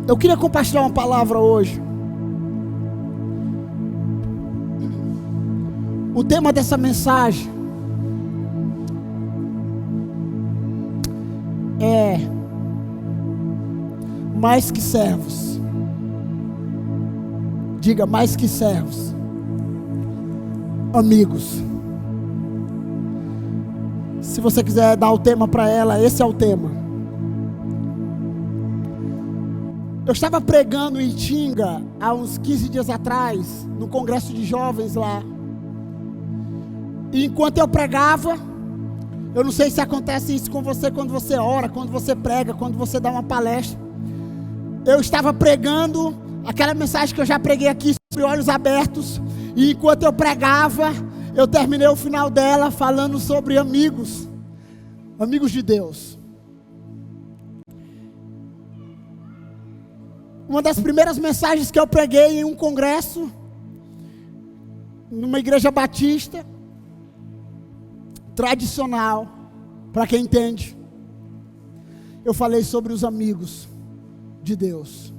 Eu queria compartilhar uma palavra hoje. O tema dessa mensagem é mais que servos. Diga, mais que servos, amigos. Se você quiser dar o tema para ela, esse é o tema. Eu estava pregando em Itinga há uns 15 dias atrás, no congresso de jovens lá. E enquanto eu pregava, eu não sei se acontece isso com você quando você ora, quando você prega, quando você dá uma palestra. Eu estava pregando aquela mensagem que eu já preguei aqui sobre olhos abertos. E enquanto eu pregava, eu terminei o final dela falando sobre amigos. Amigos de Deus. Uma das primeiras mensagens que eu preguei em um congresso, numa igreja batista, tradicional, para quem entende, eu falei sobre os amigos de Deus.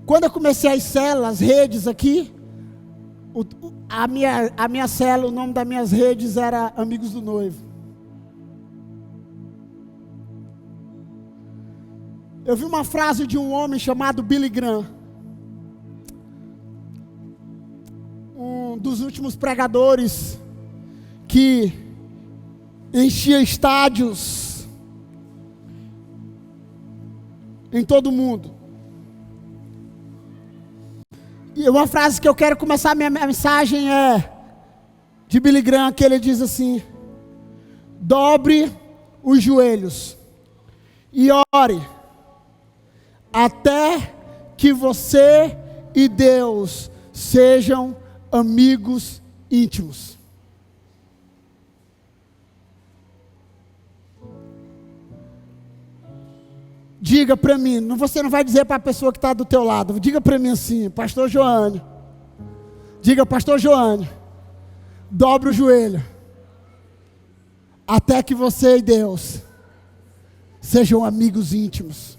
Quando eu comecei as células, as redes aqui, a minha célula, o nome das minhas redes era Amigos do Noivo. Eu vi uma frase de um homem chamado Billy Graham, um dos últimos pregadores que enchia estádios em todo o mundo. E uma frase que eu quero começar a minha mensagem é de Billy Graham, que ele diz assim: dobre os joelhos e ore até que você e Deus sejam amigos íntimos. Diga para mim, você não vai dizer para a pessoa que está do teu lado, diga para mim assim, pastor Joane, diga, pastor Joane, dobre o joelho, até que você e Deus sejam amigos íntimos.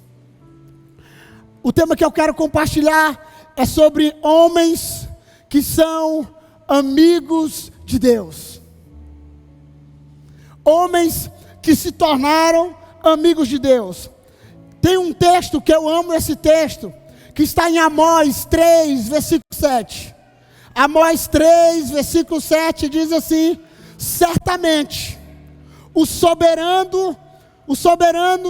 O tema que eu quero compartilhar é sobre homens que são amigos de Deus. Homens que se tornaram amigos de Deus. Tem um texto que eu amo, esse texto, que está em Amós 3, versículo 7. Amós 3, versículo 7 diz assim: certamente o soberano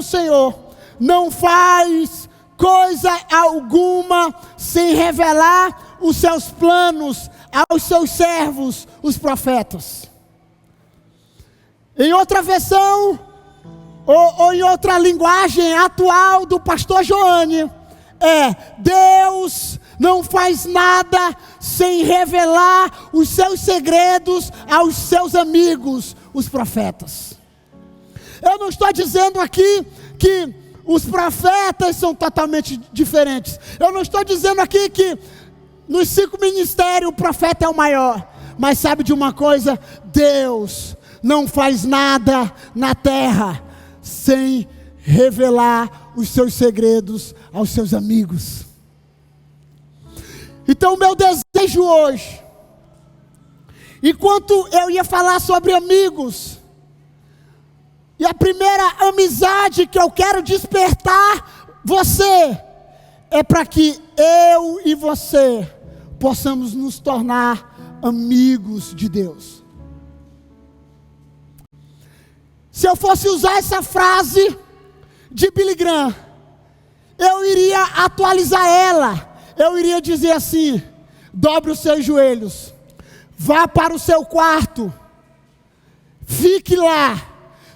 Senhor não faz coisa alguma sem revelar os seus planos aos seus servos, os profetas. Em outra versão, ou em outra linguagem atual do pastor Joane, Deus não faz nada sem revelar os seus segredos aos seus amigos, os profetas. Eu não estou dizendo aqui que os profetas são totalmente diferentes. Eu não estou dizendo aqui que nos 5 ministérios o profeta é o maior. Mas sabe de uma coisa? Deus não faz nada na terra sem revelar os seus segredos aos seus amigos. Então o meu desejo hoje, enquanto eu ia falar sobre amigos, e a primeira amizade que eu quero despertar você, é para que eu e você possamos nos tornar amigos de Deus. Se eu fosse usar essa frase de Billy Graham, eu iria atualizar ela. Eu iria dizer assim: dobre os seus joelhos, vá para o seu quarto, fique lá,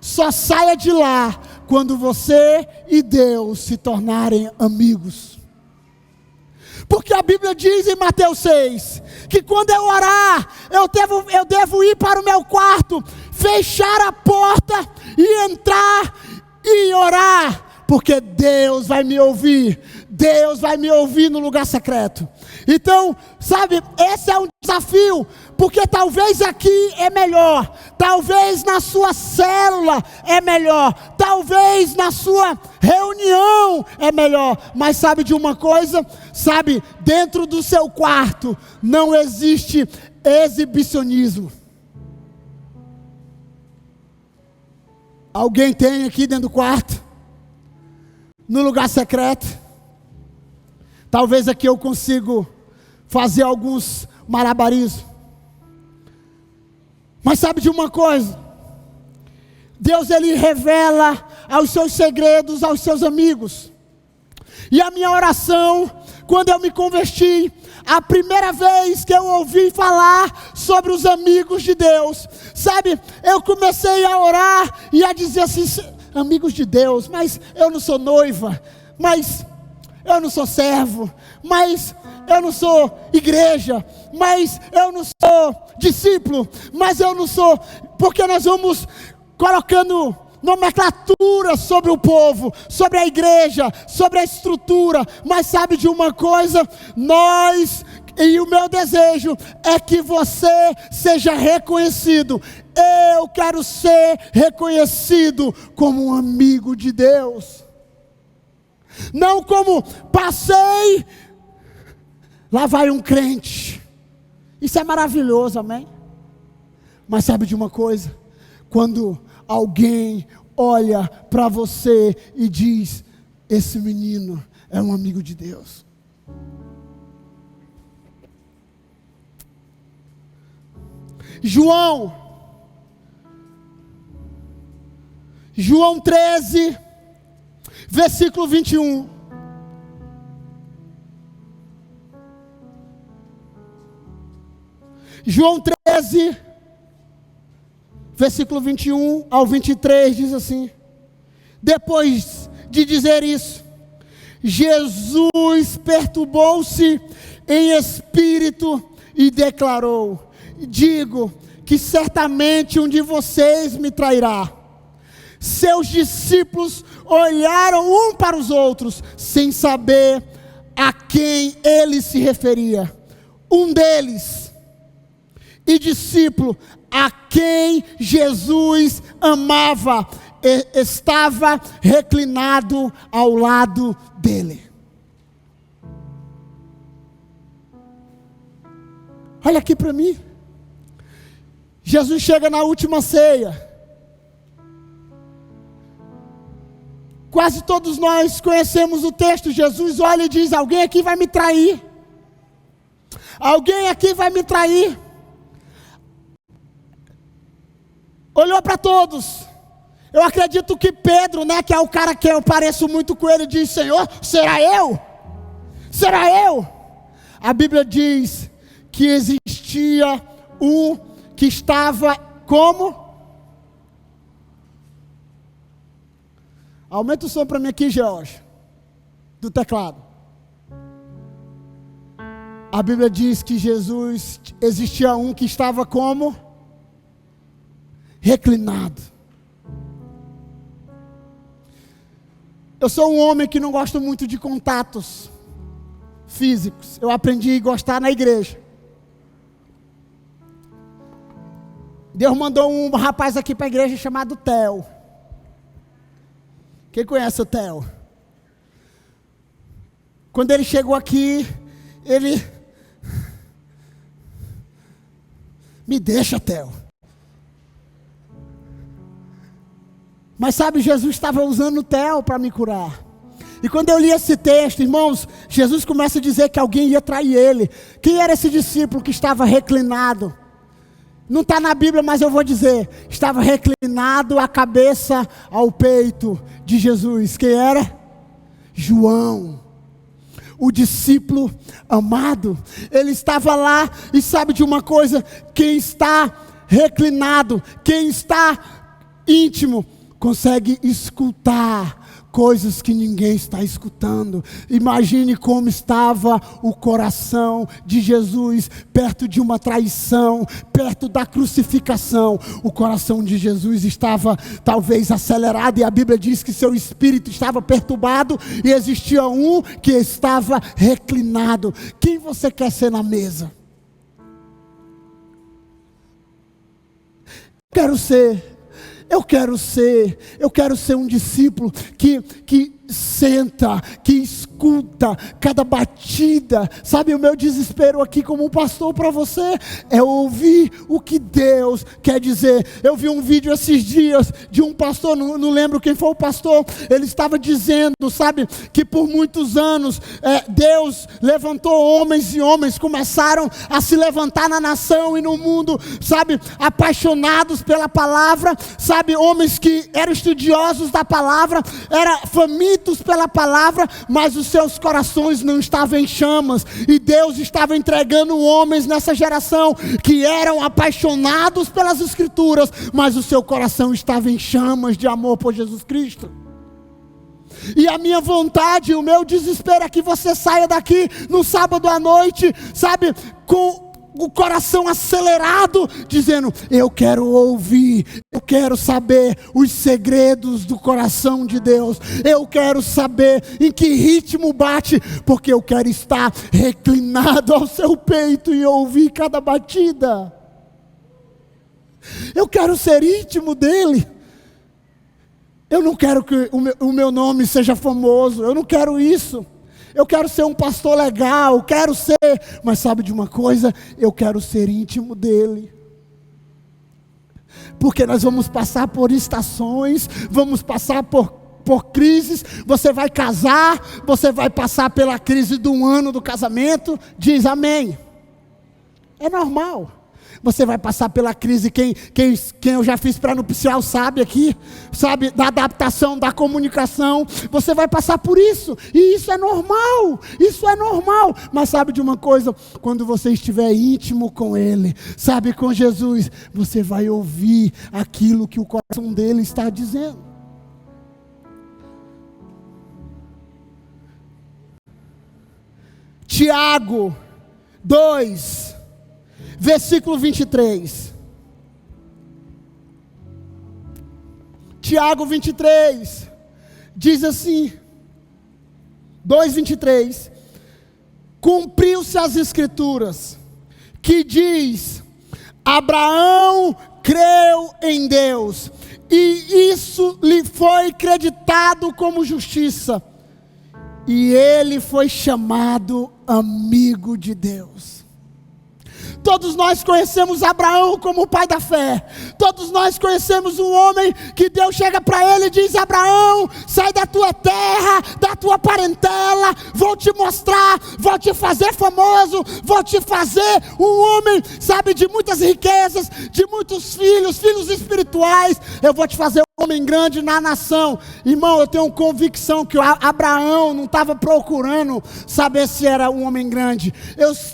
só saia de lá quando você e Deus se tornarem amigos. Porque a Bíblia diz em Mateus 6, que quando eu orar, eu devo ir para o meu quarto, fechar a porta e entrar e orar, porque Deus vai me ouvir. Deus vai me ouvir no lugar secreto. Então, sabe, esse é um desafio porque talvez aqui é melhor, talvez na sua célula é melhor, talvez na sua reunião é melhor, mas sabe de uma coisa? Sabe, dentro do seu quarto não existe exibicionismo. Alguém tem aqui dentro do quarto? No lugar secreto? Talvez aqui eu consigo fazer alguns malabarismos. Mas sabe de uma coisa? Deus, Ele revela aos seus segredos aos seus amigos. E a minha oração, quando eu me converti, a primeira vez que eu ouvi falar sobre os amigos de Deus, sabe, eu comecei a orar e a dizer assim: amigos de Deus, mas eu não sou noiva, mas eu não sou servo, mas eu não sou igreja, mas eu não sou discípulo, mas eu não sou, porque nós vamos colocando nomenclatura sobre o povo, sobre a igreja, sobre a estrutura. Mas sabe de uma coisa? E o meu desejo é que você seja reconhecido. Eu quero ser reconhecido como um amigo de Deus, não como passei, lá vai um crente. Isso é maravilhoso, amém? Mas sabe de uma coisa? Quando alguém olha para você e diz: esse menino é um amigo de Deus. João 13, versículo 21. João 13, versículo 21 ao 23 diz assim: depois de dizer isso, Jesus perturbou-se em espírito e declarou: digo que certamente um de vocês me trairá. Seus discípulos olharam um para os outros, sem saber a quem ele se referia. Um deles, e discípulo a quem Jesus amava, estava reclinado ao lado dele. Olha aqui para mim. Jesus chega na última ceia. Quase todos nós conhecemos o texto. Jesus olha e diz: alguém aqui vai me trair. Alguém aqui vai me trair. Olhou para todos. Eu acredito que Pedro, que é o cara que eu pareço muito com ele, diz: Senhor, será eu? Será eu? A Bíblia diz que existia um que estava como? Aumenta o som para mim aqui, George, do teclado. A Bíblia diz que Jesus, existia um que estava como? Reclinado. Eu sou um homem que não gosto muito de contatos físicos. Eu aprendi a gostar na igreja. Deus mandou um rapaz aqui para a igreja chamado Theo. Quem conhece o Theo? Quando ele chegou aqui, ele... Me deixa, Theo. Mas sabe, Jesus estava usando o Theo para me curar. E quando eu li esse texto, irmãos, Jesus começa a dizer que alguém ia trair ele. Quem era esse discípulo que estava reclinado? Não está na Bíblia, mas eu vou dizer. Estava reclinado a cabeça ao peito de Jesus. Quem era? João, o discípulo amado. Ele estava lá e sabe de uma coisa? Quem está reclinado, quem está íntimo, consegue escutar coisas que ninguém está escutando. Imagine como estava o coração de Jesus perto de uma traição, perto da crucificação. O coração de Jesus estava talvez acelerado, e a Bíblia diz que seu espírito estava perturbado, e existia um que estava reclinado. Quem você quer ser na mesa? quero ser um discípulo que senta, que escuta cada batida. Sabe, o meu desespero aqui como um pastor para você é ouvir o que Deus quer dizer. Eu vi um vídeo esses dias de um pastor, não lembro quem foi o pastor, ele estava dizendo, sabe, que por muitos anos Deus levantou homens e homens começaram a se levantar na nação e no mundo, sabe, apaixonados pela palavra, sabe, homens que eram estudiosos da palavra, eram famintos pela palavra, mas os seus corações não estavam em chamas, e Deus estava entregando homens nessa geração que eram apaixonados pelas escrituras, mas o seu coração estava em chamas de amor por Jesus Cristo. E a minha vontade, o meu desespero é que você saia daqui no sábado à noite, sabe, com o coração acelerado, dizendo: eu quero ouvir, eu quero saber os segredos do coração de Deus, eu quero saber em que ritmo bate, porque eu quero estar reclinado ao seu peito e ouvir cada batida. Eu quero ser íntimo dele. Eu não quero que o meu nome seja famoso, eu não quero isso. Eu quero ser um pastor legal, quero ser, mas sabe de uma coisa? Eu quero ser íntimo dele. Porque nós vamos passar por estações, vamos passar por crises. Você vai casar, você vai passar pela crise do ano do casamento, diz amém. É normal. Você vai passar pela crise, quem eu já fiz pré-nupcial sabe aqui, sabe, da adaptação, da comunicação, você vai passar por isso, e isso é normal, mas sabe de uma coisa, quando você estiver íntimo com Ele, sabe, com Jesus, você vai ouvir aquilo que o coração dele está dizendo. Tiago 2, versículo 23. Tiago 23 diz assim, 2:23: cumpriu-se as escrituras que diz: Abraão creu em Deus e isso lhe foi creditado como justiça, e ele foi chamado amigo de Deus. Todos nós conhecemos Abraão como o pai da fé. Todos nós conhecemos um homem que Deus chega para ele e diz: Abraão, sai da tua terra, da tua parentela, vou te mostrar, vou te fazer famoso, vou te fazer um homem, sabe, de muitas riquezas, de muitos filhos espirituais, eu vou te fazer um homem grande na nação. Irmão, eu tenho convicção que Abraão não estava procurando saber se era um homem grande.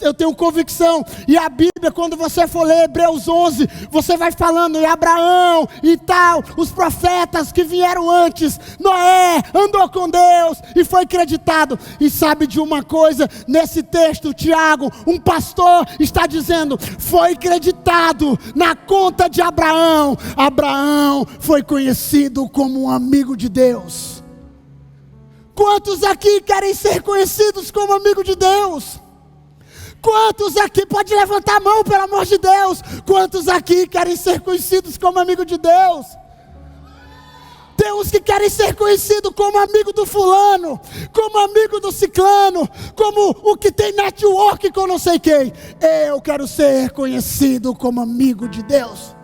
Eu tenho convicção, e a Bíblia, quando você for ler Hebreus 11, você vai falando em Abraão e tal, os profetas que vieram antes, Noé andou com Deus e foi creditado. E sabe de uma coisa, nesse texto, Tiago, um pastor está dizendo: foi creditado na conta de Abraão. Abraão foi conhecido como um amigo de Deus. Quantos aqui querem ser conhecidos como amigo de Deus? Quantos aqui, pode levantar a mão, pelo amor de Deus, quantos aqui querem ser conhecidos como amigo de Deus? Tem uns que querem ser conhecidos como amigo do fulano, como amigo do ciclano, como o que tem network com não sei quem. Eu quero ser conhecido como amigo de Deus.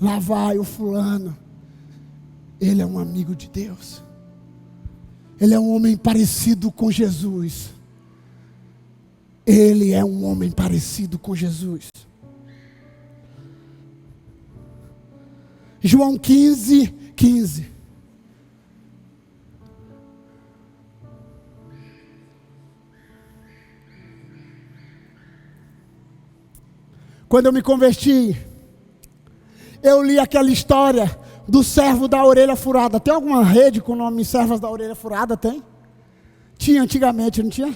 Lá vai o fulano, ele é um amigo de Deus. Ele é um homem parecido com Jesus. Ele é um homem parecido com Jesus. João 15:15. Quando eu me converti, eu li aquela história do servo da orelha furada. Tem alguma rede com o nome Servos da Orelha Furada? Tem? Tinha antigamente, não tinha?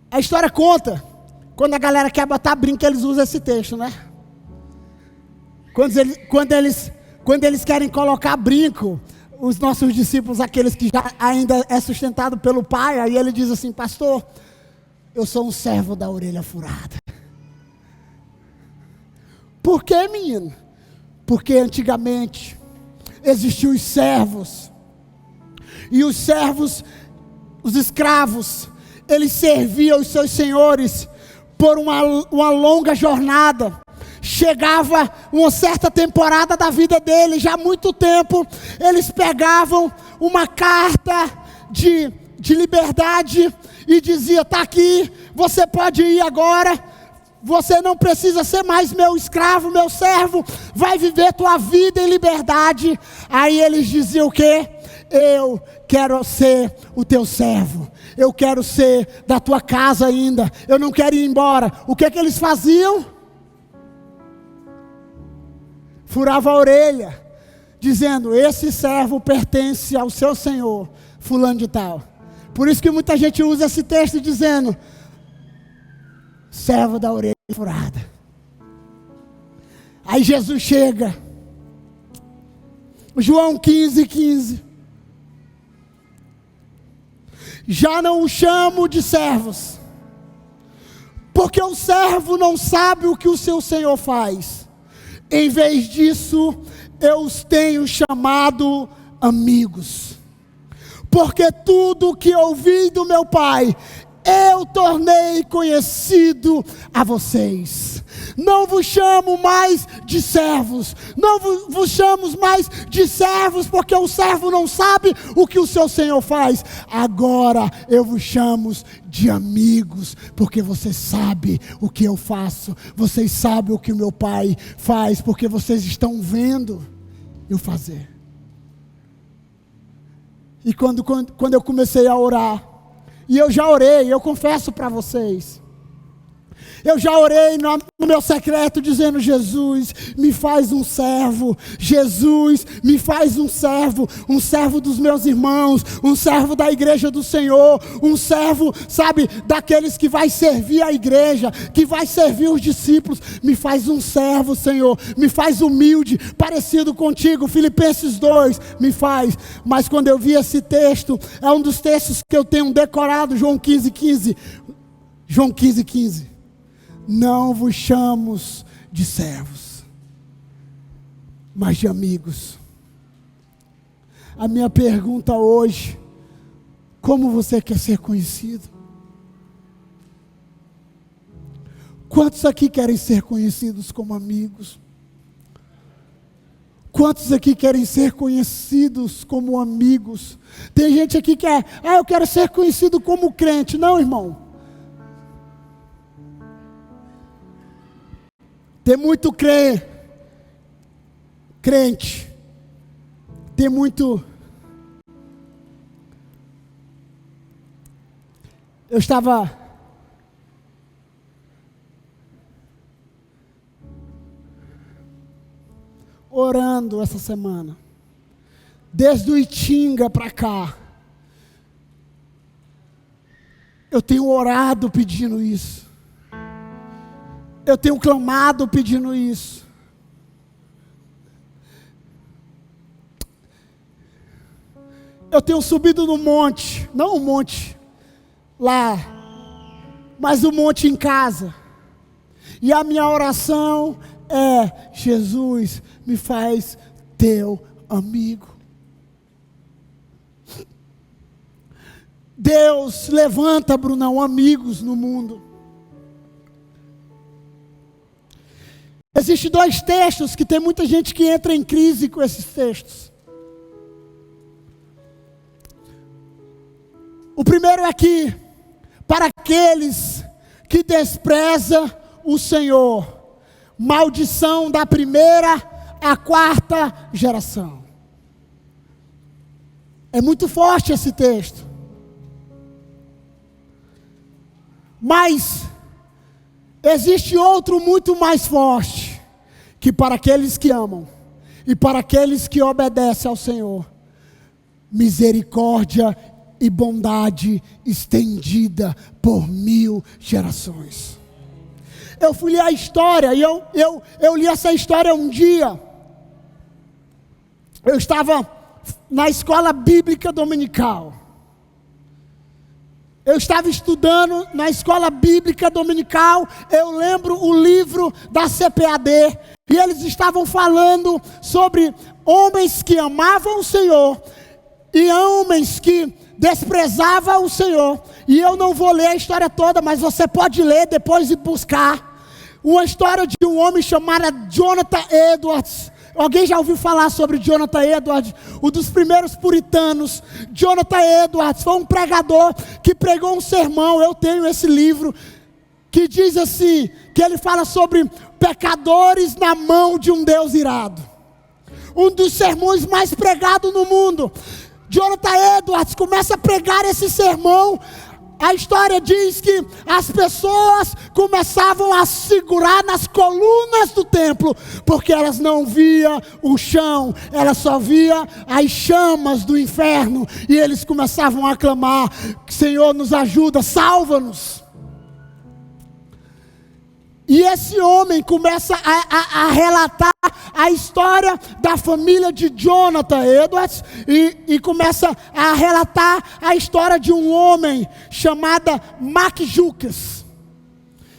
A história conta, quando a galera quer botar brinco, eles usam esse texto, né? Quando eles querem colocar brinco os nossos discípulos, aqueles que já ainda é sustentado pelo Pai, aí ele diz assim: pastor, eu sou um servo da orelha furada. Por quê, menino? Porque antigamente existiam os servos, e os servos, os escravos, eles serviam os seus senhores por uma longa jornada. Chegava uma certa temporada da vida deles, já há muito tempo, eles pegavam uma carta de liberdade e dizia: está aqui, você pode ir agora, você não precisa ser mais meu escravo, meu servo, vai viver tua vida em liberdade. Aí eles diziam o quê? Eu quero ser o teu servo, eu quero ser da tua casa ainda, eu não quero ir embora. O que que eles faziam? Furava a orelha, dizendo: esse servo pertence ao seu senhor, fulano de tal. Por isso que muita gente usa esse texto dizendo: servo da orelha furada. Aí Jesus chega, João 15:15. Já não o chamo de servos, porque o servo não sabe o que o seu senhor faz. Em vez disso, eu os tenho chamado amigos, porque tudo que ouvi do meu Pai, eu tornei conhecido a vocês. Não vos chamo mais de servos, não vos chamo mais de servos, porque o servo não sabe o que o seu Senhor faz. Agora eu vos chamo de amigos, porque você sabe o que eu faço, vocês sabem o que o meu Pai faz, porque vocês estão vendo eu fazer. E quando eu comecei a orar, e eu já orei, eu confesso para vocês, eu já orei no meu secreto dizendo: Jesus, me faz um servo. Jesus, me faz um servo dos meus irmãos, um servo da igreja do Senhor, um servo, sabe, daqueles que vai servir a igreja, que vai servir os discípulos. Me faz um servo, Senhor, me faz humilde, parecido contigo. Filipenses 2, me faz. Mas quando eu vi esse texto, é um dos textos que eu tenho decorado, João 15:15. João 15:15. Não vos chamo de servos, mas de amigos. A minha pergunta hoje: como você quer ser conhecido? Quantos aqui querem ser conhecidos como amigos? Quantos aqui querem ser conhecidos como amigos? Tem gente aqui que eu quero ser conhecido como crente. Não, irmão. Tem muito crente, tem muito. Eu estava orando essa semana, desde o Itinga para cá, eu tenho orado pedindo isso. Eu tenho clamado pedindo isso. Eu tenho subido no monte, não o monte lá, mas o monte em casa. E a minha oração é: Jesus, me faz teu amigo. Deus levanta, Brunão, amigos no mundo. Existem 2 textos que tem muita gente que entra em crise com esses textos. O primeiro é que, para aqueles que desprezam o Senhor, maldição da primeira à 4ª geração. É muito forte esse texto. Mas existe outro muito mais forte, que para aqueles que amam e para aqueles que obedecem ao Senhor, misericórdia e bondade estendida por 1000 gerações. Eu fui ler a história e eu li essa história um dia. Eu estava na escola bíblica dominical. Eu estava estudando na escola bíblica dominical. Eu lembro o livro da CPAD. E eles estavam falando sobre homens que amavam o Senhor e homens que desprezavam o Senhor. E eu não vou ler a história toda, mas você pode ler depois e buscar. Uma história de um homem chamado Jonathan Edwards. Alguém já ouviu falar sobre Jonathan Edwards? Um dos primeiros puritanos. Jonathan Edwards foi um pregador que pregou um sermão. Eu tenho esse livro que diz assim, que ele fala sobre pecadores na mão de um Deus irado. Um dos sermões mais pregados no mundo. Jonathan Edwards começa a pregar esse sermão. A história diz que as pessoas começavam a segurar nas colunas do templo, porque elas não viam o chão, elas só viam as chamas do inferno, e eles começavam a clamar: Senhor, nos ajuda, salva-nos. E esse homem começa a relatar a história da família de Jonathan Edwards e começa a relatar a história de um homem chamado Mark Jukes.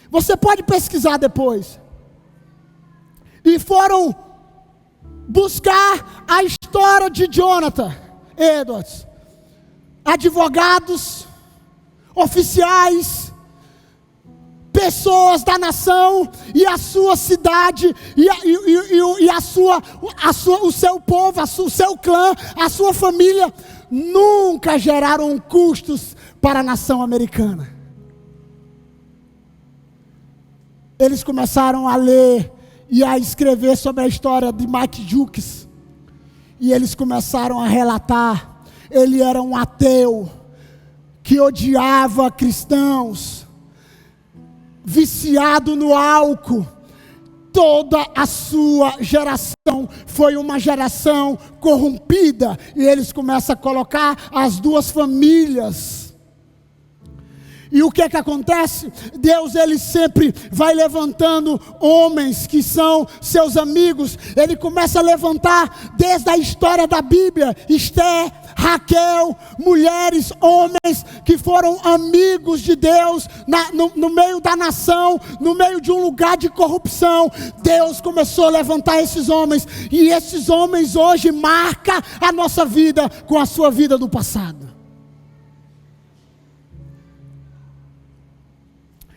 Você pode pesquisar depois. E foram buscar a história de Jonathan Edwards. Advogados, oficiais, pessoas da nação e a sua cidade o seu povo, o seu clã, a sua família nunca geraram custos para a nação americana. Eles começaram a ler e a escrever sobre a história de Mike Jukes, e eles começaram a relatar. Ele era um ateu que odiava cristãos, viciado no álcool. Toda a sua geração foi uma geração corrompida. E eles começam a colocar as duas famílias. E o que é que acontece? Deus, ele sempre vai levantando homens que são seus amigos. Ele começa a levantar desde a história da Bíblia, Esther, Raquel, mulheres, homens que foram amigos de Deus no meio da nação, no meio de um lugar de corrupção. Deus começou a levantar esses homens, e esses homens hoje marcam a nossa vida com a sua vida do passado.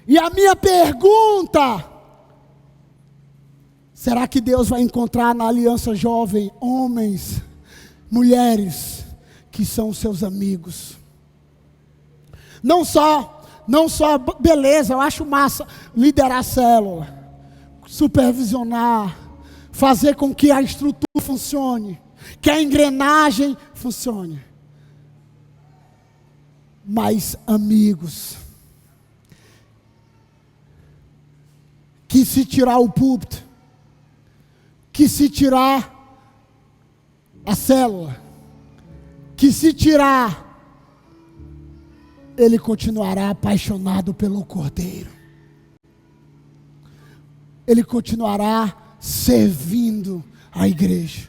E a minha pergunta: será que Deus vai encontrar na aliança jovem homens, mulheres que são seus amigos? Não só, beleza, eu acho massa liderar a célula, supervisionar, fazer com que a estrutura funcione, que a engrenagem funcione. Mas amigos, que se tirar o púlpito, que se tirar a célula, que se tirar, ele continuará apaixonado pelo Cordeiro. Ele continuará servindo a igreja.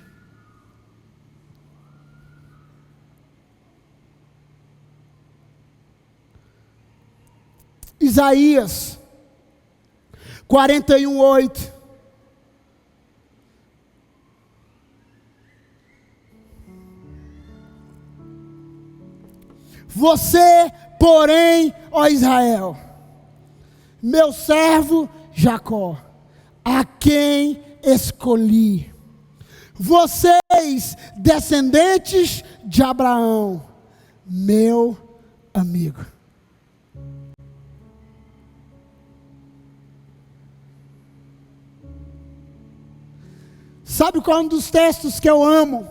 Isaías 41:8. Você, porém, ó Israel, meu servo Jacó, a quem escolhi, vocês, descendentes de Abraão, meu amigo. Sabe qual é um dos textos que eu amo?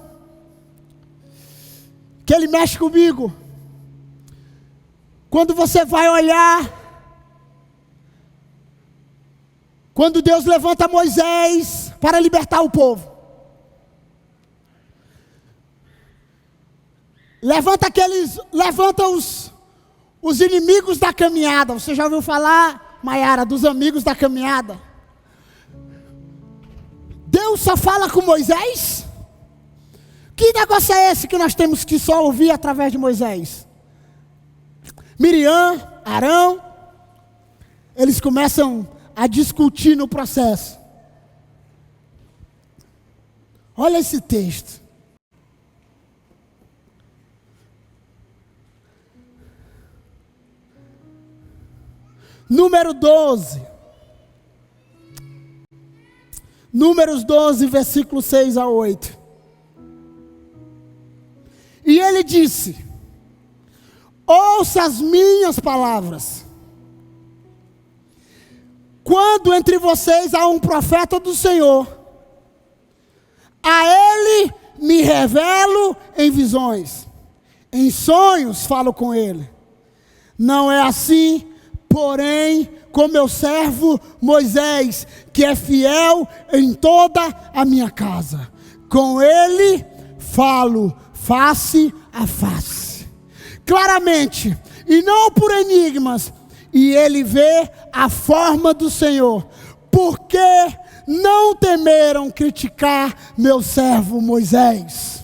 Que ele mexe comigo. Quando você vai olhar, quando Deus levanta Moisés para libertar o povo, levanta os inimigos da caminhada. Você já ouviu falar, Maiara, dos amigos da caminhada? Deus só fala com Moisés? Que negócio é esse que nós temos que só ouvir através de Moisés? Miriam, Arão, eles começam a discutir no processo. Olha esse texto. Número 12. Números 12, versículo 6 a 8. E ele disse: ouça as minhas palavras. Quando entre vocês há um profeta do Senhor, a ele me revelo em visões, em sonhos falo com ele. Não é assim, porém, com meu servo Moisés, que é fiel em toda a minha casa. Com ele falo face a face, claramente, e não por enigmas, e ele vê a forma do Senhor. Porque não temeram criticar meu servo Moisés?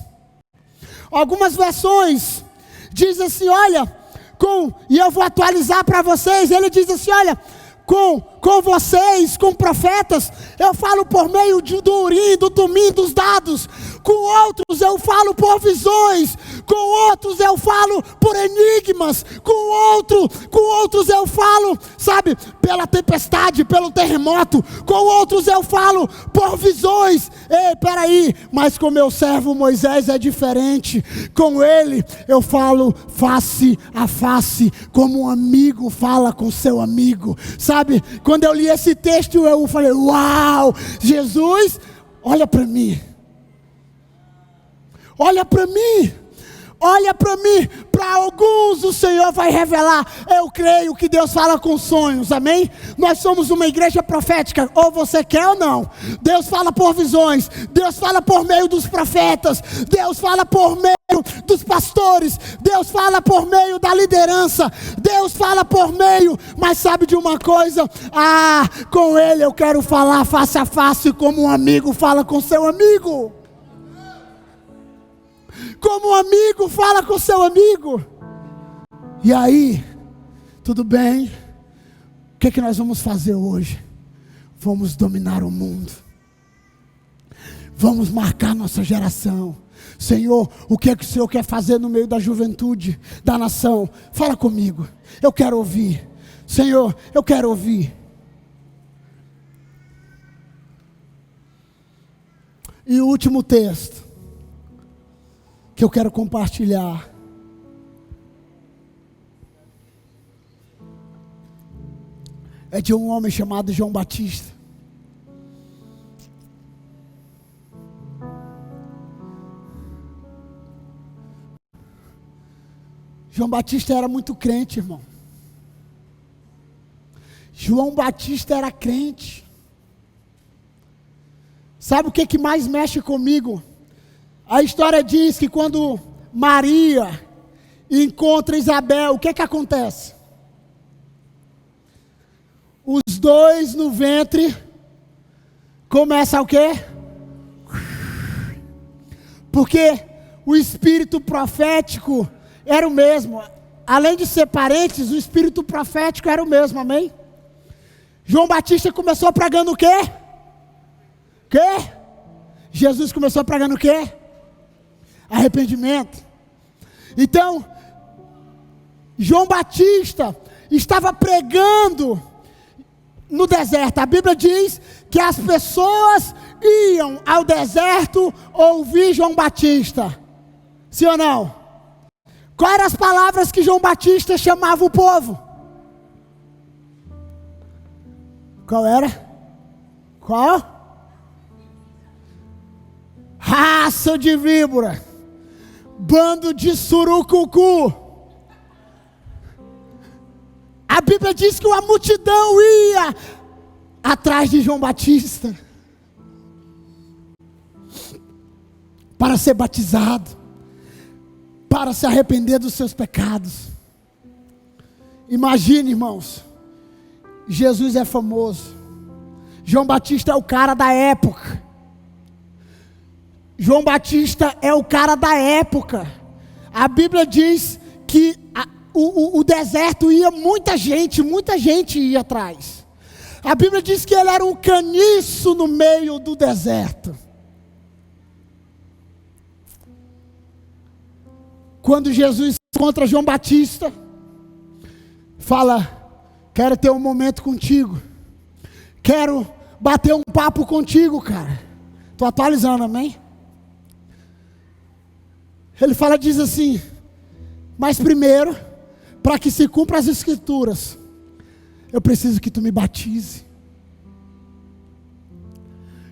Algumas versões dizem assim, olha, e eu vou atualizar para vocês, ele diz assim, olha, com vocês, com profetas, eu falo por meio do Urim, do Tumim, dos dados. Com outros eu falo por visões. Com outros eu falo por enigmas. Com outros eu falo, sabe, pela tempestade, pelo terremoto. Com outros eu falo por visões. Ei, peraí, mas com meu servo Moisés é diferente. Com ele eu falo face a face, como um amigo fala com seu amigo. Sabe, quando eu li esse texto eu falei, uau, Jesus, olha para mim. Olha para mim. Olha para mim, para alguns o Senhor vai revelar. Eu creio que Deus fala com sonhos, amém? Nós somos uma igreja profética, ou você quer ou não. Deus fala por visões, Deus fala por meio dos profetas, Deus fala por meio dos pastores, Deus fala por meio da liderança, Deus fala por meio, mas sabe de uma coisa? Com ele eu quero falar face a face, como um amigo fala com seu amigo. Como um amigo fala com seu amigo. E aí, tudo bem? O que nós vamos fazer hoje? Vamos dominar o mundo. Vamos marcar nossa geração. Senhor, o que é que o Senhor quer fazer no meio da juventude, da nação? Fala comigo, eu quero ouvir. Senhor, eu quero ouvir. E o último texto que eu quero compartilhar é de um homem chamado João Batista. João Batista era muito crente, irmão. João Batista era crente. Sabe o que mais mexe comigo? A história diz que quando Maria encontra Isabel, o que acontece? Os dois no ventre começam o quê? Porque o espírito profético era o mesmo. Além de ser parentes, o espírito profético era o mesmo, amém? João Batista começou pregando o quê? Jesus começou pregando o quê? Arrependimento. Então, João Batista estava pregando no deserto. A Bíblia diz que as pessoas iam ao deserto ouvir João Batista. Sim ou não? Quais eram as palavras que João Batista chamava o povo? Qual era? Raça de víbora, bando de surucucu. A Bíblia diz que uma multidão ia atrás de João Batista para ser batizado, para se arrepender dos seus pecados. Imagine, irmãos, Jesus é famoso, João Batista é o cara da época. João Batista é o cara da época. A Bíblia diz que o deserto ia muita gente ia atrás. A Bíblia diz que ele era um caniço no meio do deserto. Quando Jesus encontra João Batista, fala: quero ter um momento contigo, quero bater um papo contigo, cara. Estou atualizando, amém? Ele fala, diz assim: mas primeiro, para que se cumpra as escrituras, eu preciso que tu me batize.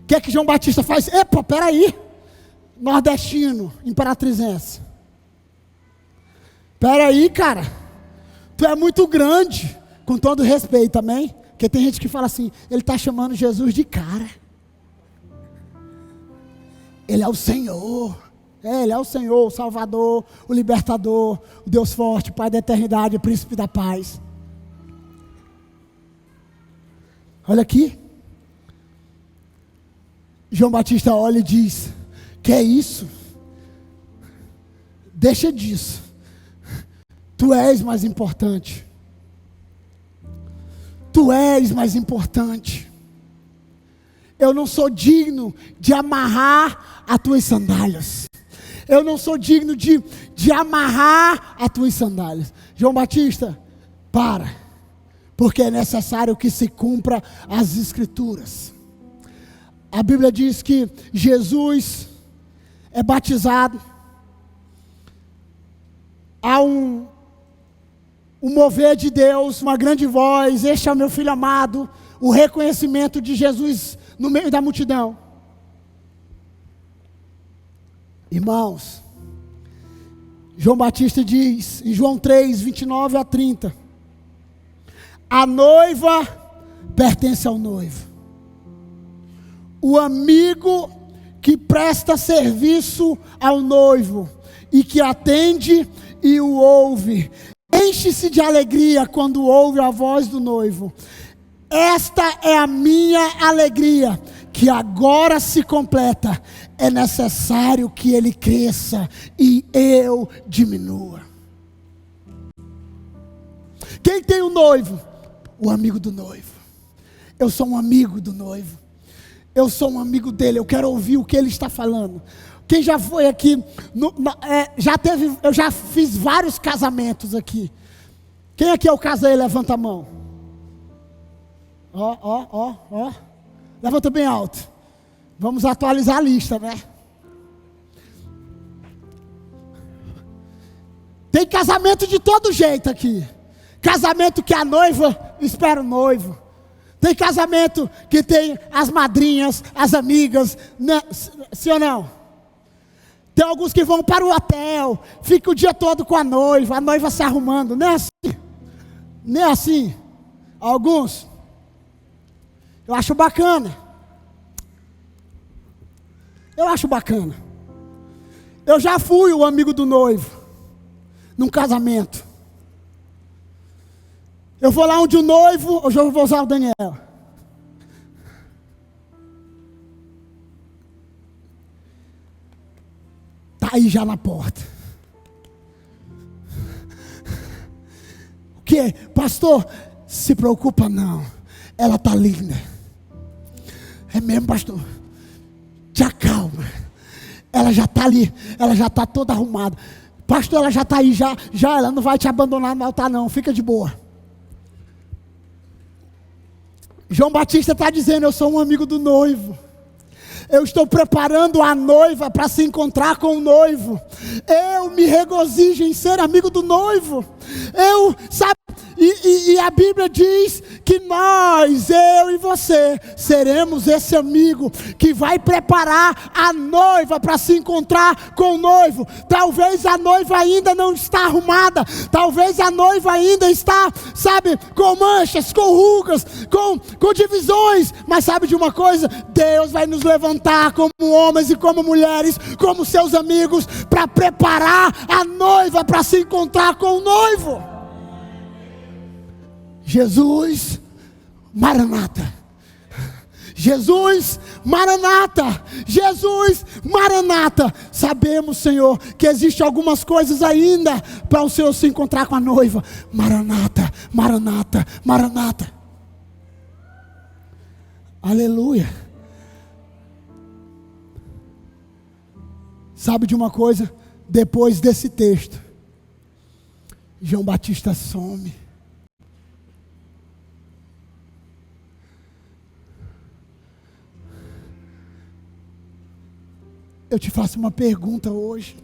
O que é que João Batista faz? Epa, peraí, nordestino, imperatrizense. Peraí, cara, tu é muito grande, com todo respeito, amém? Porque tem gente que fala assim, ele está chamando Jesus de cara. Ele é o Senhor. Ele é o Senhor, o Salvador, o Libertador, o Deus forte, Pai da eternidade, o Príncipe da paz. Olha aqui. João Batista olha e diz: que é isso? Deixa disso. Tu és mais importante. Tu és mais importante. Eu não sou digno de amarrar as tuas sandálias. Eu não sou digno de amarrar as tuas sandálias. João Batista, para, porque é necessário que se cumpra as escrituras. A Bíblia diz que Jesus é batizado. Há um mover de Deus, uma grande voz: este é o meu filho amado. O reconhecimento de Jesus no meio da multidão. Irmãos, João Batista diz em João 3, 29 a 30: a noiva pertence ao noivo. O amigo que presta serviço ao noivo e que atende e o ouve, enche-se de alegria quando ouve a voz do noivo. Esta é a minha alegria, que agora se completa. É necessário que ele cresça e eu diminua. Quem tem um noivo? O amigo do noivo. Eu sou um amigo do noivo. Eu sou um amigo dele. Eu quero ouvir o que ele está falando. Quem já foi aqui? Eu já fiz vários casamentos aqui. Quem aqui eu casei? Levanta a mão. Ó. Levanta bem alto. Vamos atualizar a lista, né? Tem casamento de todo jeito aqui. Casamento que a noiva espera o noivo. Tem casamento que tem as madrinhas, as amigas, né? Sim ou não? Tem alguns que vão para o hotel, fica o dia todo com a noiva se arrumando. Não é assim? Não é assim? Alguns. Eu acho bacana. Eu já fui o amigo do noivo num casamento. Eu vou lá onde o noivo, hoje eu vou usar o Daniel. Está aí já na porta. O que? Pastor, se preocupa não. Ela está linda. É mesmo, pastor? Te acalma. Ela já está ali, ela já está toda arrumada. Pastor, ela já está aí, já ela não vai te abandonar no altar não, fica de boa. João Batista está dizendo: eu sou um amigo do noivo. Eu estou preparando a noiva para se encontrar com o noivo. Eu me regozijo em ser amigo do noivo. E a Bíblia diz que nós, eu e você, seremos esse amigo que vai preparar a noiva para se encontrar com o noivo. Talvez a noiva ainda não está arrumada, talvez a noiva ainda está, com manchas, com rugas, com divisões, mas sabe de uma coisa? Deus vai nos levantar como homens e como mulheres, como seus amigos, para preparar a noiva para se encontrar com o noivo. Jesus, Maranata. Jesus, Maranata, Jesus, Maranata. Sabemos, Senhor, que existe algumas coisas ainda para o Senhor se encontrar com a noiva. Maranata, Maranata, Maranata. Aleluia. Sabe de uma coisa? Depois desse texto, João Batista some. Eu te faço uma pergunta hoje.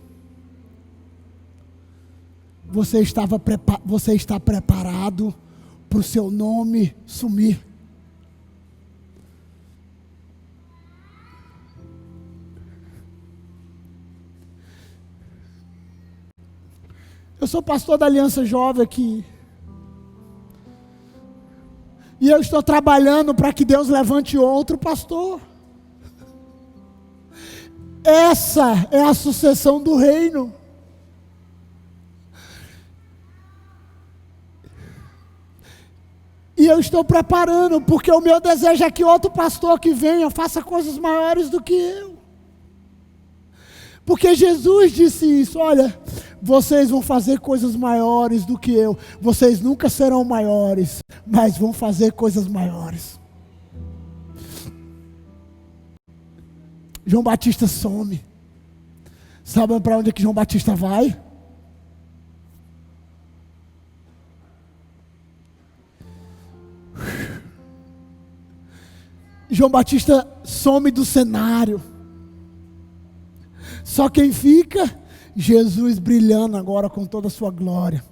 Você está preparado para o seu nome sumir? Eu sou pastor da Aliança Jovem aqui. E eu estou trabalhando para que Deus levante outro pastor. Essa é a sucessão do reino. E eu estou preparando, porque o meu desejo é que outro pastor que venha faça coisas maiores do que eu. Porque Jesus disse isso: olha, vocês vão fazer coisas maiores do que eu. Vocês nunca serão maiores, mas vão fazer coisas maiores. João Batista some. Sabe para onde é que João Batista vai? João Batista some do cenário. Só quem fica? Jesus brilhando agora com toda a sua glória.